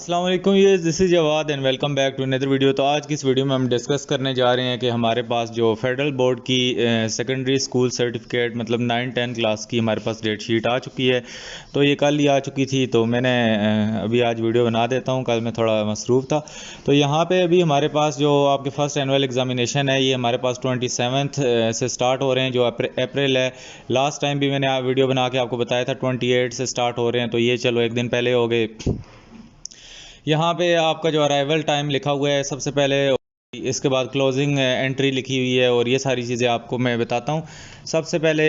अस्सलाम वालेकुम, ये this is Jawad and welcome back to another video. तो आज की इस वीडियो में हम डिस्कस करने जा रहे हैं कि हमारे पास जो फेडरल बोर्ड की सेकेंडरी स्कूल सर्टिफिकेट मतलब 9-10 क्लास की हमारे पास डेट शीट आ चुकी है। तो ये कल ही आ चुकी थी, तो मैंने अभी आज वीडियो बना देता हूँ, कल मैं थोड़ा मसरूफ़ था। तो यहाँ पे अभी हमारे पास जो आपके फर्स्ट एनुअल एग्जामिनेशन है, ये हमारे पास 27th से स्टार्ट हो रहे हैं, जो अप्रैल है। लास्ट टाइम भी मैंने वीडियो बना के आपको बताया था 28 से स्टार्ट हो रहे हैं, तो ये चलो एक दिन पहले हो गए। यहाँ पे आपका जो अराइवल टाइम लिखा हुआ है सबसे पहले, इसके बाद क्लोजिंग एंट्री लिखी हुई है, और ये सारी चीज़ें आपको मैं बताता हूँ। सबसे पहले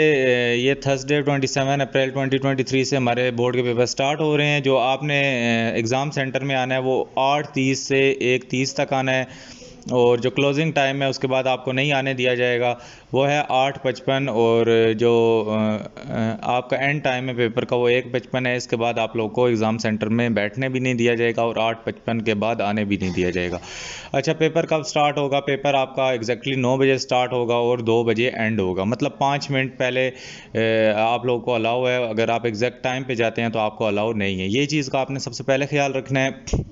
ये थर्सडे 27 अप्रैल 2023 से हमारे बोर्ड के पेपर स्टार्ट हो रहे हैं। जो आपने एग्ज़ाम सेंटर में आना है वो 8:30 से 1:30 तक आना है, और जो क्लोजिंग टाइम है उसके बाद आपको नहीं आने दिया जाएगा, वो है 8:55। और जो आपका एंड टाइम है पेपर का वो 1:55 है। इसके बाद आप लोगों को एग्ज़ाम सेंटर में बैठने भी नहीं दिया जाएगा, और 8:55 के बाद आने भी नहीं दिया जाएगा। अच्छा, पेपर कब स्टार्ट होगा? पेपर आपका एग्जैक्टली 9 बजे स्टार्ट होगा और 2 बजे एंड होगा, मतलब 5 मिनट पहले आप लोगों को अलाउ है। अगर आप एग्जैक्ट टाइम पे जाते हैं तो आपको अलाउ नहीं है। ये चीज़ का आपने सबसे पहले ख्याल रखना है।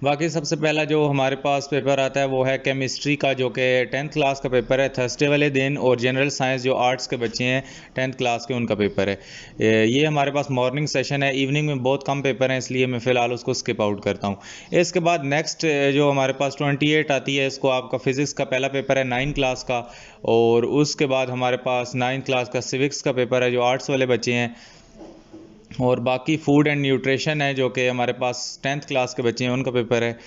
बाकी सबसे पहला जो हमारे पास पेपर आता है वो है केमिस्ट्री का, जो कि 10th क्लास का पेपर है थर्सडे वाले दिन। और जनरल साइंस जो आर्ट्स के बच्चे हैं 10th क्लास के, उनका पेपर है। ये हमारे पास मॉर्निंग सेशन है, इवनिंग में बहुत कम पेपर हैं, इसलिए मैं फ़िलहाल उसको स्किप आउट करता हूँ। इसके बाद नेक्स्ट जो हमारे पास 28 आती है, इसको आपका फ़िज़िक्स का पहला पेपर है 9 क्लास का। और उसके बाद हमारे पास 9 क्लास का सिविक्स का पेपर है, जो आर्ट्स वाले बच्चे हैं। और बाकी फूड एंड न्यूट्रिशन है, जो कि हमारे पास 10th क्लास के बच्चे हैं, उनका पेपर है।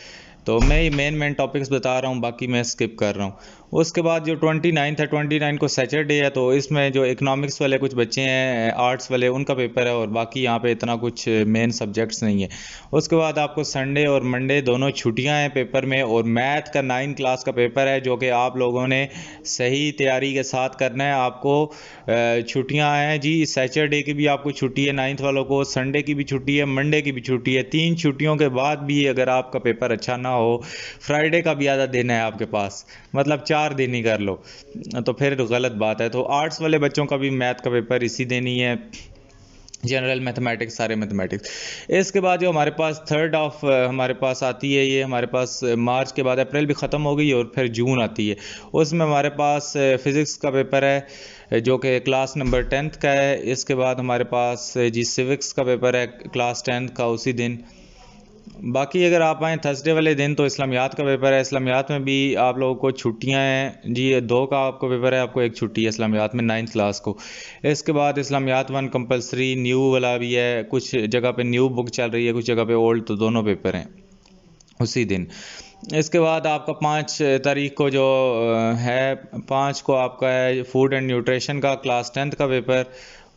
तो मैं ये मेन टॉपिक्स बता रहा हूँ, बाकी मैं स्किप कर रहा हूँ। उसके बाद जो 29 है, 29 को सैटरडे है, तो इसमें जो इकोनॉमिक्स वाले कुछ बच्चे हैं आर्ट्स वाले, उनका पेपर है। और बाकी यहाँ पे इतना कुछ मेन सब्जेक्ट्स नहीं है। उसके बाद आपको संडे और मंडे दोनों छुट्टियाँ हैं पेपर में। और मैथ का 9 क्लास का पेपर है, जो कि आप लोगों ने सही तैयारी के साथ करना है। आपको छुट्टियां हैं जी, सैटरडे की भी आपको छुट्टी है 9th वालों को, संडे की भी छुट्टी है, मंडे की भी छुट्टी है। 3 छुट्टियों के बाद भी अगर आपका पेपर अच्छा ना हो, फ्राइडे का भी आधा दिन है आपके पास, मतलब 4 दिन ही कर लो, तो फिर गलत बात है। तो आर्ट्स वाले बच्चों का भी मैथ का पेपर इसी दिन ही है, जनरल मैथमेटिक्स, सारे मैथमेटिक्स। इसके बाद जो हमारे पास थर्ड ऑफ हमारे पास आती है, ये हमारे पास मार्च के बाद अप्रैल भी ख़त्म हो गई और फिर जून आती है। उसमें हमारे पास फ़िज़िक्स का पेपर है, जो कि क्लास नंबर 10th का है। इसके बाद हमारे पास जी सिविक्स का पेपर है क्लास 10th का उसी दिन। बाकी अगर आप आएँ थर्सडे वाले दिन, तो इस्लामियात का पेपर है। इस्लामियात में भी आप लोगों को छुट्टियां हैं जी, 2 का आपको पेपर है, आपको एक छुट्टी है इस्लामियात में 9th क्लास को। इसके बाद इस्लामियात 1 कंपलसरी न्यू वाला भी है, कुछ जगह पे न्यू बुक चल रही है, कुछ जगह पे ओल्ड, तो दोनों पेपर हैं उसी दिन। इसके बाद आपका 5 तारीख को जो है, 5 को आपका है फूड एंड न्यूट्रिशन का क्लास 10th का पेपर।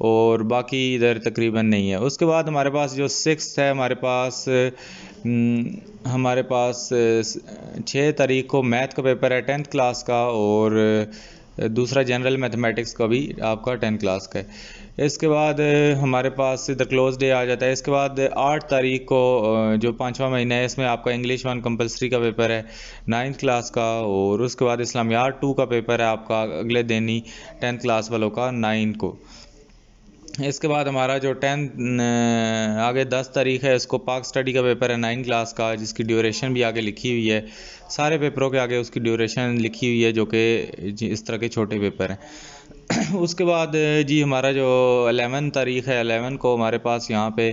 और बाकी इधर तकरीबन नहीं है। उसके बाद हमारे पास जो 6th है, हमारे पास 6 तारीख को मैथ का पेपर है 10th क्लास का। और दूसरा जनरल मैथमेटिक्स का भी आपका 10th क्लास का है। इसके बाद हमारे पास इधर क्लोज डे आ जाता है। इसके बाद 8 तारीख को जो 5वां महीना है, इसमें आपका इंग्लिश 1 कंपलसरी का पेपर है 9th क्लास का। और उसके बाद इस्लामियात 2 का पेपर है आपका अगले दिन ही 10th क्लास वालों का 9 को। इसके बाद हमारा जो 10 आगे 10 तारीख है, इसको पाक स्टडी का पेपर है 9 क्लास का, जिसकी ड्यूरेशन भी आगे लिखी हुई है। सारे पेपरों के आगे उसकी ड्यूरेशन लिखी हुई है, जो कि इस तरह के छोटे पेपर हैं। उसके बाद जी हमारा जो 11 तारीख है, 11 को हमारे पास यहाँ पे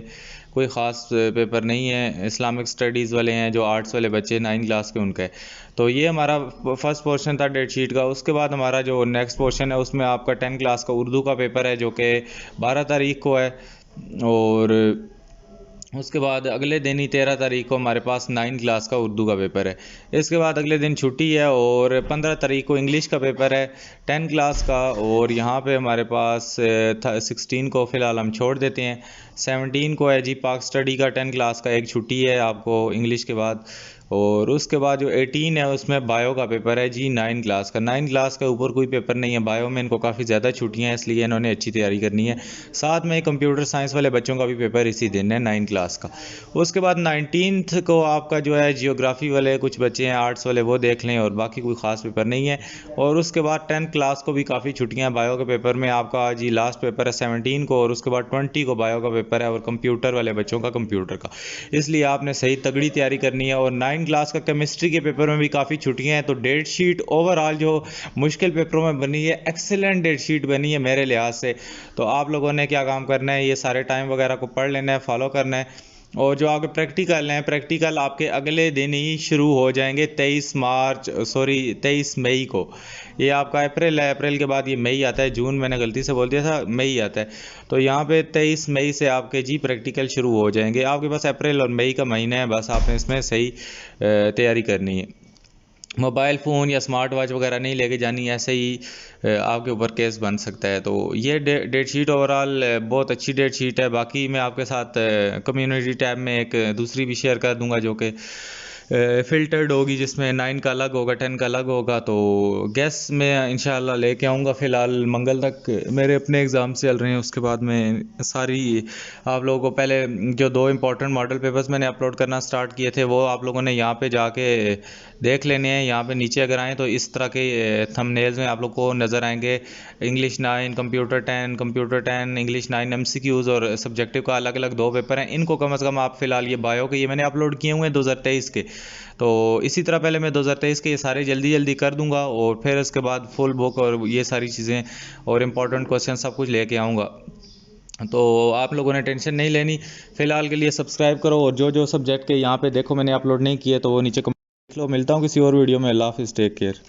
कोई ख़ास पेपर नहीं है। इस्लामिक स्टडीज़ वाले हैं, जो आर्ट्स वाले बच्चे 9 क्लास के, उनका है। तो ये हमारा फर्स्ट पोर्शन था डेट शीट का। उसके बाद हमारा जो नेक्स्ट पोर्शन है, उसमें आपका 10 क्लास का उर्दू का पेपर है, जो कि 12 तारीख को है। और उसके बाद अगले दिन ही 13 तारीख को हमारे पास 9 क्लास का उर्दू का पेपर है। इसके बाद अगले दिन छुट्टी है, और 15 तारीख को इंग्लिश का पेपर है 10 क्लास का। और यहाँ पे हमारे पास 16 को फ़िलहाल हम छोड़ देते हैं। 17 को है जी पाक स्टडी का 10 क्लास का, एक छुट्टी है आपको इंग्लिश के बाद। और उसके बाद जो 18 है, उसमें बायो का पेपर है जी 9 क्लास का। 9 क्लास के ऊपर कोई पेपर नहीं है बायो में, इनको काफ़ी ज़्यादा छुट्टियां हैं, इसलिए इन्होंने अच्छी तैयारी करनी है। साथ में कंप्यूटर साइंस वाले बच्चों का भी पेपर इसी दिन है 9 क्लास का। उसके बाद 19th को आपका जो है जियोग्राफी वाले कुछ बच्चे हैं आर्ट्स वाले, वो देख लें, और बाकी कोई ख़ास पेपर नहीं है। और उसके बाद 10th क्लास को भी काफ़ी छुट्टियाँ हैं। बायो के पेपर में आपका जी लास्ट पेपर है 17 को, और उसके बाद 20 को बायो का पेपर है और कंप्यूटर वाले बच्चों का कंप्यूटर का। इसलिए आपने सही तगड़ी तैयारी करनी है। और 9 क्लास का केमिस्ट्री के पेपर में भी काफ़ी छुट्टियाँ हैं, तो डेट शीट ओवरऑल जो मुश्किल पेपरों में बनी है, एक्सेलेंट डेट शीट बनी है मेरे लिहाज से। तो आप लोगों ने क्या काम करना है, ये सारे टाइम वगैरह को पढ़ लेना है, फॉलो करना है। और जो आपके प्रैक्टिकल हैं, प्रैक्टिकल आपके अगले दिन ही शुरू हो जाएंगे, 23 मई को। ये आपका अप्रैल है, अप्रैल के बाद ये मई आता है, जून मैंने गलती से बोल दिया था, मई आता है। तो यहाँ पे 23 मई से आपके जी प्रैक्टिकल शुरू हो जाएंगे। आपके पास अप्रैल और मई का महीना है, बस आपने इसमें सही तैयारी करनी है। मोबाइल फ़ोन या स्मार्ट वॉच वगैरह नहीं लेके जानी, ऐसे ही आपके ऊपर केस बन सकता है। तो ये डेट शीट ओवरऑल बहुत अच्छी डेट शीट है। बाकी मैं आपके साथ कम्युनिटी टैब में एक दूसरी भी शेयर कर दूंगा जो कि फ़िल्टर्ड होगी, जिसमें 9 का अलग होगा, 10 का अलग होगा। तो गैस मैं इंशाल्लाह लेके आऊँगा। फ़िलहाल मंगल तक मेरे अपने एग्ज़ाम चल रहे हैं, उसके बाद में सारी आप लोगों को पहले जो 2 इंपॉर्टेंट मॉडल पेपर्स मैंने अपलोड करना स्टार्ट किए थे वो आप लोगों ने यहाँ पे जाके देख लेने हैं। यहाँ पे नीचे अगर आएँ तो इस तरह के थंबनेल्स में आप लोग को नज़र आएंगे। इंग्लिश 9, कंप्यूटर 10, इंग्लिश 9 MCQs और सब्जेक्टिव का अलग अलग 2 पेपर हैं। इनको कम से कम आप फ़िलहाल ये बायो के ये मैंने अपलोड किए हुए हैं 2023 के। तो इसी तरह पहले मैं 2023 के ये सारे जल्दी जल्दी कर दूंगा और फिर उसके बाद फुल बुक और ये सारी चीज़ें और इम्पोर्टेंट क्वेश्चन सब कुछ लेके आऊँगा। तो आप लोगों ने टेंशन नहीं लेनी। फ़िलहाल के लिए सब्सक्राइब करो, और जो जो सब्जेक्ट के यहाँ पे देखो मैंने अपलोड नहीं किए तो वो नीचे कमेंट लिख लो। मिलता हूँ किसी और वीडियो में। अल्लाह हाफिज़, टेक केयर।